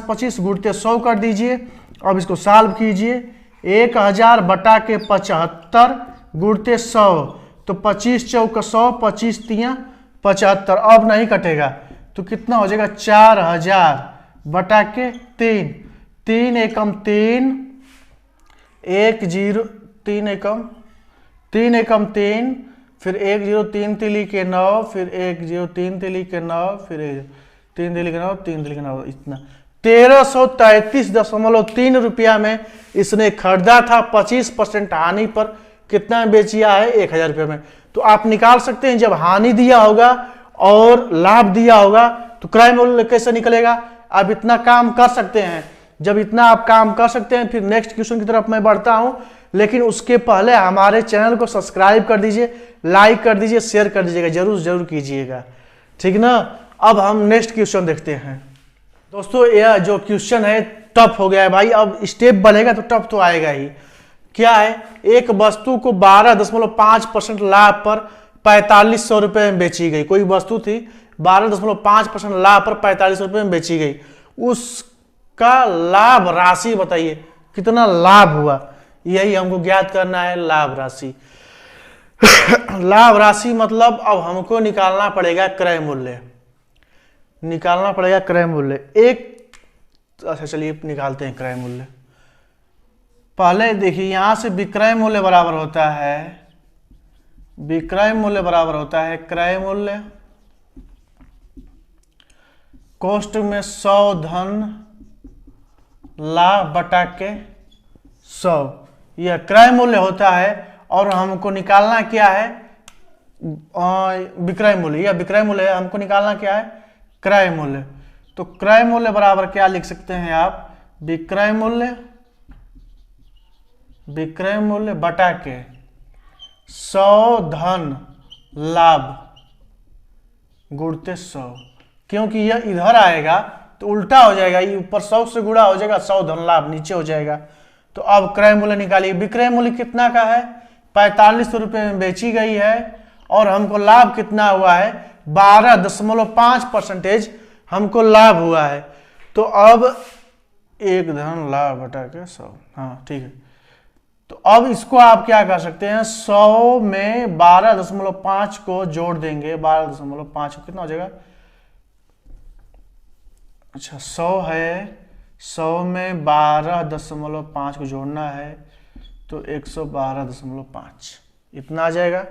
Speaker 1: 25 गुणते 100 कर दीजिए। अब इसको सॉल्व कीजिए, 1000 बटा के 75 गुणते 100, तो 25 चौक 100, 25 तिया 75, अब नहीं कटेगा तो कितना हो जाएगा? 4000 बटा के 3, 3 एकम 3, 3 एकम 3, फिर 103 तिली के 9, फिर 103 तिली के 9, फिर 3 तिली के 9, 3 तिली के 9, इतना 1333.3 रुपया में इसने खरीदा था। 25% हानि पर कितना में बेचिया है? 1000 रुपये में। तो आप निकाल सकते हैं, जब हानि दिया होगा और लाभ दिया होगा तो क्रय मूल्य कैसे निकलेगा? आप इतना काम कर सकते हैं। जब इतना आप काम कर सकते हैं, फिर नेक्स्ट क्वेश्चन की तरफ मैं बढ़ता हूं, लेकिन उसके पहले हमारे चैनल को सब्सक्राइब कर दीजिए, लाइक कर दीजिए, शेयर कर दीजिएगा, जरूर कीजिएगा, ठीक ना। अब हम नेक्स्ट क्वेश्चन देखते हैं। दोस्तों यह जो क्वेश्चन है टफ हो गया है भाई, अब स्टेप बनेगा तो टफ तो आएगा ही। क्या है? एक वस्तु को 12.5% लाभ पर 4500 रुपये में बेची गई। कोई वस्तु थी 12.5% लाभ पर 4500 रुपये में बेची गई, उसका लाभ राशि बताइए, कितना लाभ हुआ, यही हमको ज्ञात करना है। लाभ राशि लाभ राशि मतलब अब हमको निकालना पड़ेगा क्रय मूल्य, निकालना पड़ेगा क्रय मूल्य। एक अच्छा चलिए निकालते हैं क्रय मूल्य। पहले देखिए यहां से विक्रय मूल्य बराबर होता है, विक्रय मूल्य बराबर होता है क्रय मूल्य, कोष्ट में 100 धन लाभ बटा के 100, यह क्रय मूल्य होता है। और हमको निकालना क्या है? विक्रय मूल्य, यह विक्रय मूल्य है, हमको निकालना क्या है? क्रय मूल्य। तो क्रय मूल्य बराबर क्या लिख सकते हैं आप? विक्रय मूल्य बटा के 100 धन लाभ गुणते 100, क्योंकि यह इधर आएगा तो उल्टा हो जाएगा, ये ऊपर 100 से गुणा हो जाएगा, 100 धन लाभ नीचे हो जाएगा। तो अब क्रय मूल्य निकालिए। विक्रय मूल्य कितना का है? 4500 रुपये में बेची गई है, और हमको लाभ कितना हुआ है? 12.5% हमको लाभ हुआ है। तो अब एक धन लाभ बटा के 100, हाँ ठीक है। तो अब इसको आप क्या कर सकते हैं? 100 में 12.5 को जोड़ देंगे, 12.5 कितना हो जाएगा? अच्छा 100 है, 100 में 12.5 को जोड़ना है तो 112.5 इतना आ जाएगा।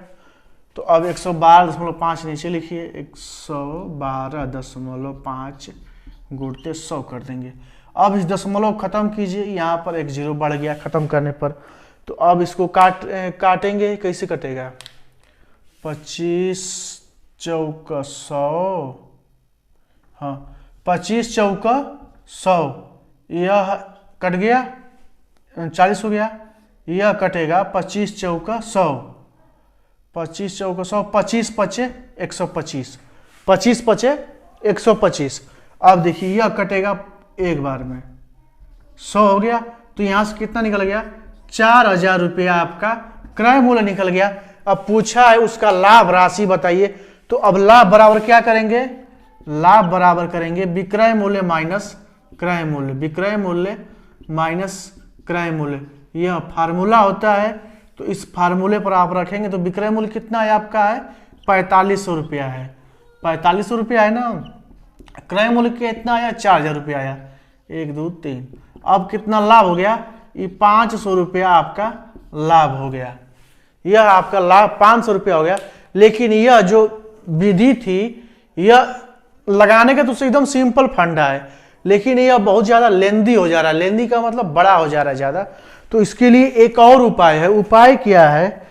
Speaker 1: तो अब 112.5 नीचे लिखिए, 112.5 गुणते 100 कर देंगे। अब इस दशमलव खत्म कीजिए, यहाँ पर एक 0 बढ़ गया खत्म करने पर। तो अब इसको काटेंगे, कैसे कटेगा? 25 चौका 100, हाँ 25 चौका 100, यह कट गया, 40 हो गया, यह कटेगा 25 चौका 100, 25 चौका 100, 25 पचे 125, 25 पचे 125। अब देखिए यह कटेगा एक बार में, 100 हो गया, तो यहां से कितना निकल गया? 4000 रुपया आपका क्रय मूल्य निकल गया। अब पूछा है उसका लाभ राशि बताइए, तो अब लाभ बराबर क्या करेंगे? लाभ बराबर करेंगे विक्रय मूल्य माइनस क्रय मूल्य, विक्रय मूल्य माइनस क्रय मूल्य, यह फार्मूला होता है। तो इस फार्मूले पर आप रखेंगे तो विक्रय मूल्य कितना है आपका? है 4500 रुपया है, 4500 रुपया है ना। क्रय मूल्य कितना आया? 4000 रुपया आया, 1 2 3। अब कितना लाभ हो गया? ये 500 रुपया आपका लाभ हो गया, यह आपका लाभ 500 रुपया हो गया। लेकिन यह जो विधि थी यह लगाने का तो एकदम सिंपल फंडा है, लेकिन यह बहुत ज़्यादा लेंदी हो जा रहा है। लेंदी का मतलब बड़ा हो जा रहा है ज़्यादा। तो इसके लिए एक और उपाय है। उपाय क्या है,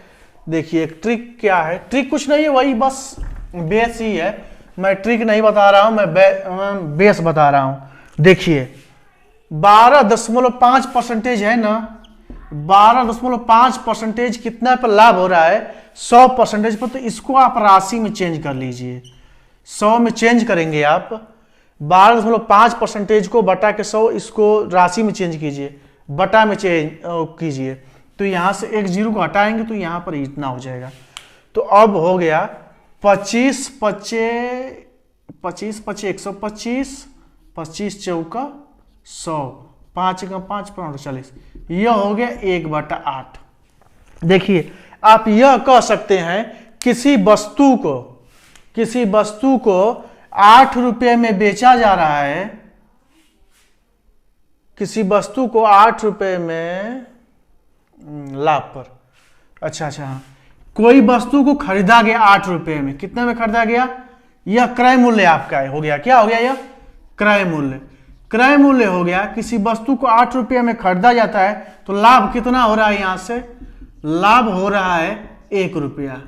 Speaker 1: देखिए ट्रिक क्या है। ट्रिक कुछ नहीं है, वही बस बेस ही है। मैं ट्रिक नहीं बता रहा हूँ, मैं बेस बता रहा हूँ। देखिए 12.5% है ना, 12.5% कितना पर लाभ हो रहा है, 100% पर। तो इसको आप राशि में चेंज कर लीजिए, 100 में चेंज करेंगे आप। 12.5% को बटा के 100, इसको राशि में चेंज कीजिए, बटा में चेंज कीजिए। तो यहाँ से एक जीरो को हटाएंगे तो यहाँ पर इतना हो जाएगा। तो अब हो गया 25 पचे 125, 25 चौका 100, 5 का 5 40, यह हो गया 1/8। देखिए आप यह कह सकते हैं किसी वस्तु को 8 रुपये में बेचा जा रहा है, किसी वस्तु को 8 रुपये में लाभ पर। अच्छा हाँ, कोई वस्तु को खरीदा गया 8 रुपये में, कितने में खरीदा गया, यह क्रय मूल्य आपका हो गया। क्या हो गया, यह क्रय मूल्य। क्रय मूल्य हो गया, किसी वस्तु को 8 रुपये में खरीदा जाता है तो लाभ कितना हो रहा है, यहां से लाभ हो रहा है 1 रुपया।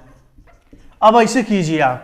Speaker 1: अब ऐसे कीजिए आप,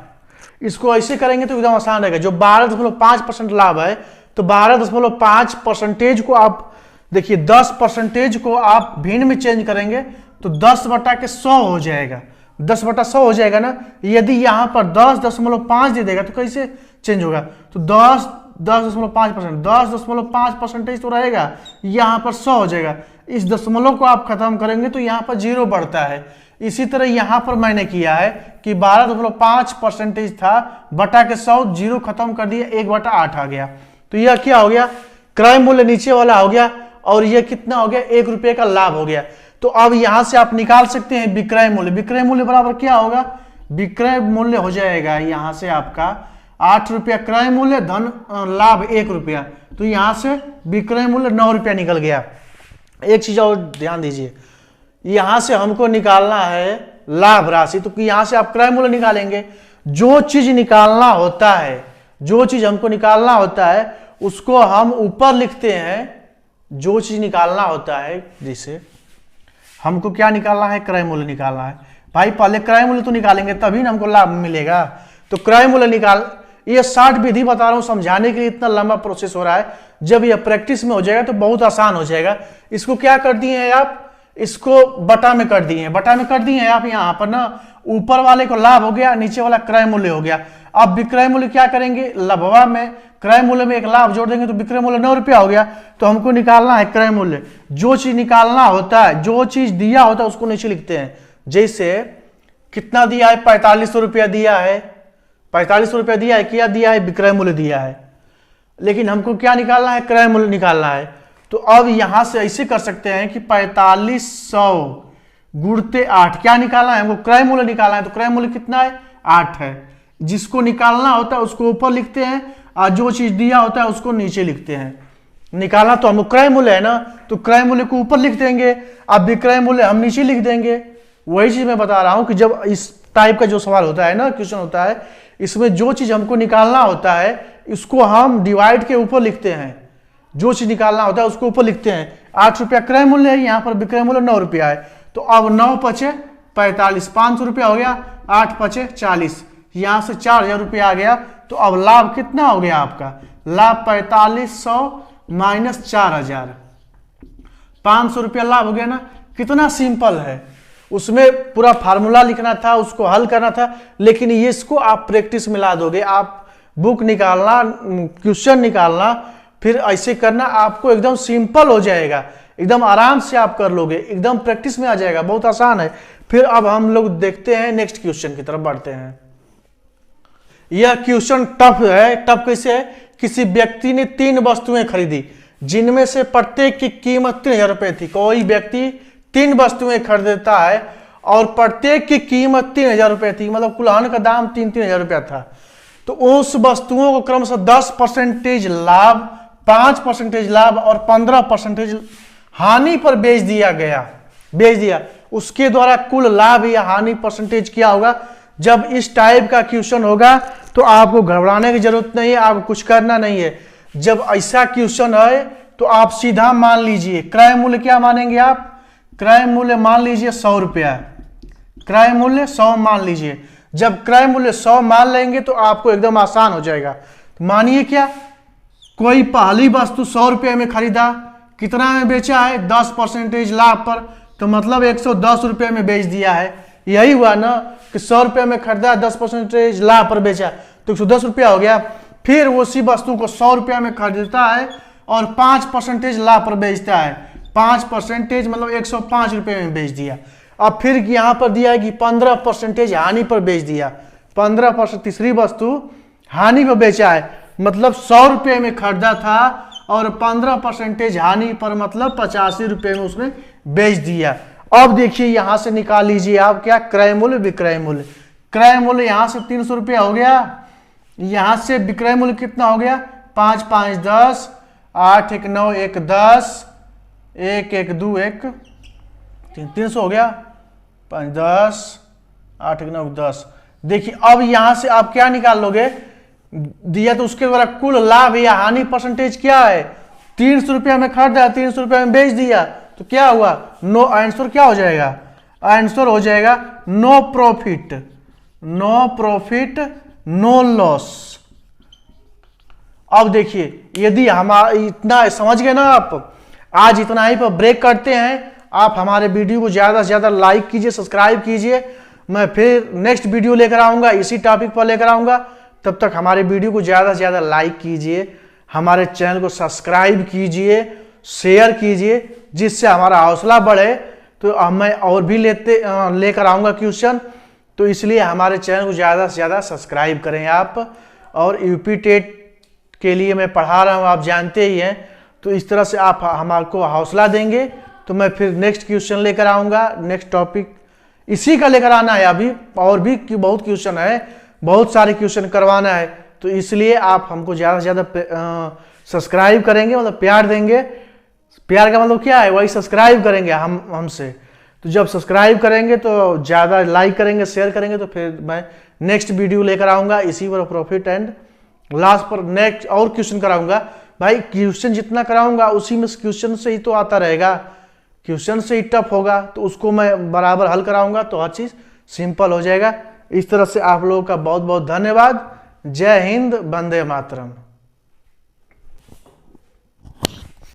Speaker 1: इसको ऐसे करेंगे तो एकदम आसान रहेगा। जो 12.5% लाभ है, तो 12.5% को आप देखिए 10% को आप भिन्न में चेंज करेंगे तो 10/100 हो जाएगा, 10/100 हो जाएगा ना। यदि यहां पर 10.5 दे देगा तो कैसे चेंज होगा, तो 10.5%, 10.5% तो रहेगा, यहां पर 100 हो जाएगा। इस दशमलव को आप खत्म करेंगे तो यहां पर 0 बढ़ता है। इसी तरह यहां पर मैंने किया है कि 12.5% था, बटा के 100, 0 खत्म कर दिया, 1/8 आ गया। तो यह क्या हो गया, क्रय मूल्य नीचे वाला हो गया, और यह कितना हो गया, 1 रुपये का लाभ हो गया। तो अब यहां से आप निकाल सकते हैं विक्रय मूल्य। विक्रय मूल्य बराबर क्या होगा, विक्रय मूल्य हो जाएगा यहां से आपका 8 रुपया क्रय मूल्य धन लाभ 1 रुपया। तो यहां से विक्रय मूल्य 9 रुपया निकल गया। एक चीज और ध्यान दीजिए, यहां से हमको निकालना है लाभ राशि, तो यहां से आप क्रय मूल्य निकालेंगे। जो चीज निकालना होता है, जो चीज हमको निकालना होता है उसको हम ऊपर लिखते हैं। जो चीज निकालना होता है, जैसे हमको क्या निकालना है, क्रय मूल्य निकालना है। भाई पहले क्रय मूल्य तो निकालेंगे तभी ना हमको लाभ मिलेगा। तो क्रय मूल्य निकाल, ये 60 विधि बता रहा हूं समझाने के लिए, इतना लंबा प्रोसेस हो रहा है। जब ये प्रैक्टिस में हो जाएगा तो बहुत आसान हो जाएगा। इसको क्या कर दिए हैं आप, इसको बटा में कर दिए हैं, बटा में कर दिए हैं आप। यहां पर ना ऊपर वाले को लाभ हो गया, नीचे वाला क्रय मूल्य हो गया। अब विक्रय मूल्य क्या करेंगे, लाभवा में क्रय मूल्य में एक लाभ जोड़ देंगे तो विक्रय मूल्य 9 रुपया हो गया। तो हमको निकालना है क्रय मूल्य। जो चीज निकालना होता है, जो चीज दिया होता है उसको नीचे लिखते हैं। जैसे कितना दिया है, 4500 रुपया दिया है, 4500 रुपया दिया है, क्या दिया है, विक्रय मूल्य दिया है। लेकिन हमको क्या निकालना है, क्रय मूल्य निकालना है। तो अब यहां से ऐसे कर सकते हैं कि 4500 गुणते 8, क्या निकालना है हमको, क्रय मूल्य निकालना है। तो क्रय मूल्य कितना है, 8 है। जिसको निकालना होता है उसको ऊपर लिखते हैं, और जो चीज दिया होता है उसको नीचे लिखते हैं। निकालना तो हमको क्रय मूल्य है ना, तो क्रय मूल्य को ऊपर लिख देंगे, अब विक्रय मूल्य हम नीचे लिख देंगे। वही चीज मैं बता रहा हूं कि जब इस टाइप का जो सवाल होता है ना, क्वेश्चन होता है, इसमें जो चीज हमको निकालना होता है इसको हम डिवाइड के ऊपर लिखते हैं। जो चीज निकालना होता है उसको ऊपर लिखते हैं। 8 रुपया क्रय मूल्य है, यहाँ पर विक्रय मूल्य 9 रुपया है। तो अब 9 पचे 45, 500 रुपया हो गया, 8 पचे 40, यहां से 4000 रुपया आ गया। तो अब लाभ कितना हो गया आपका, लाभ 4500 माइनस 4000, 500 रुपया लाभ हो गया ना। कितना सिंपल है, उसमें पूरा फार्मूला लिखना था, उसको हल करना था, लेकिन ये इसको आप प्रैक्टिस में ला दोगे। आप बुक निकालना, क्वेश्चन निकालना, फिर ऐसे करना, आपको एकदम सिंपल हो जाएगा, एकदम आराम से आप कर लोगे, एकदम प्रैक्टिस में आ जाएगा, बहुत आसान है। फिर अब हम लोग देखते हैं नेक्स्ट क्वेश्चन की तरफ बढ़ते हैं। यह क्वेश्चन टफ है। टफ कैसे है, किसी व्यक्ति ने 3 वस्तुएं खरीदी जिनमें से प्रत्येक की कीमत 3000 रुपए थी। कोई व्यक्ति 3 वस्तुएं खरीदता है और प्रत्येक की कीमत 3000 रुपए थी, मतलब कुल्हान का दाम 3-3000 रुपया था। तो उस वस्तुओं को क्रमशः 10% लाभ, 5% लाभ और 15% हानि पर बेच दिया। उसके द्वारा कुल लाभ या हानि परसेंटेज क्या होगा, जब इस टाइप का क्वेश्चन होगा तो आपको घबराने की जरूरत नहीं है, आपको कुछ करना नहीं है। जब ऐसा क्वेश्चन है तो आप सीधा मान लीजिए क्रय मूल्य क्या मानेंगे आप, क्रय मूल्य मान लीजिए 100 रुपया, क्रय मूल्य 100 मान लीजिए। जब क्रय मूल्य 100 मान लेंगे तो आपको एकदम आसान हो जाएगा। तो मानिए क्या, कोई पहली वस्तु 100 रुपये में खरीदा, कितना में बेचा है 10% लाभ पर, तो मतलब 110 रुपये में बेच दिया है। यही हुआ ना कि 100 रुपये में खरीदा 10% लाभ पर बेचा तो 110 रुपया हो गया। फिर उसी वस्तु को 100 रुपया में खरीदता है और 5% लाभ पर बेचता है, 5% मतलब 105 रुपये में बेच दिया। अब फिर यहाँ पर दिया है कि 15% हानि पर बेच दिया, 15% तीसरी वस्तु हानि पर बेचा है, मतलब 100 रुपये में खरीदा था और 15% हानि पर मतलब 85 रुपये में उसने बेच दिया। अब देखिए यहां से निकाल लीजिए आप क्या, क्रय मूल्य विक्रय मूल्य। क्रय मूल्य यहां से 300 रुपया हो गया, यहां से विक्रय मूल्य कितना हो गया 5 5 10, 8 1 9 1 10, 1 1 2 1 300 हो गया, 5 10, 8 1 9 10। देखिए अब यहां से आप क्या निकाल लोगे, दिया तो उसके द्वारा कुल लाभ या हानि परसेंटेज क्या है, 300 रुपया में खरीदा 300 रुपया में बेच दिया, तो क्या हुआ नो आंसर क्या हो जाएगा, आंसर हो जाएगा no profit, no profit no loss. अब देखिए यदि हमारा इतना समझ गए ना आप, आज इतना ही पर ब्रेक करते हैं। आप हमारे वीडियो को ज्यादा से ज्यादा लाइक कीजिए, सब्सक्राइब कीजिए। मैं फिर नेक्स्ट वीडियो लेकर आऊंगा, इसी टॉपिक पर लेकर आऊंगा। तब तक हमारे वीडियो को ज्यादा से ज्यादा लाइक कीजिए, हमारे चैनल को सब्सक्राइब कीजिए, शेयर कीजिए, जिससे हमारा हौसला बढ़े। तो मैं और भी लेकर आऊंगा क्वेश्चन, तो इसलिए हमारे चैनल को ज़्यादा से ज़्यादा सब्सक्राइब करें आप। और यूपी टेट के लिए मैं पढ़ा रहा हूँ, आप जानते ही हैं। तो इस तरह से आप हमारे को हौसला देंगे तो मैं फिर नेक्स्ट क्वेश्चन लेकर आऊँगा, नेक्स्ट टॉपिक इसी का लेकर आना है। अभी और भी बहुत क्वेश्चन है, बहुत सारे क्वेश्चन करवाना है। तो इसलिए आप हमको ज़्यादा से ज़्यादा सब्सक्राइब करेंगे, मतलब प्यार देंगे। प्यार का मतलब क्या है, वही सब्सक्राइब करेंगे हमसे। तो जब सब्सक्राइब करेंगे तो ज़्यादा लाइक करेंगे, शेयर करेंगे, तो फिर मैं नेक्स्ट वीडियो लेकर आऊँगा इसी पर प्रॉफिट एंड लॉस पर। नेक्स्ट और क्वेश्चन कराऊंगा भाई, क्वेश्चन जितना कराऊंगा उसी में क्वेश्चन से ही तो आता रहेगा, क्वेश्चन से ही टफ होगा तो उसको मैं बराबर हल कराऊंगा तो हर चीज़ सिंपल हो जाएगा। इस तरह से आप लोगों का बहुत बहुत धन्यवाद। जय हिंद, वंदे मातरम।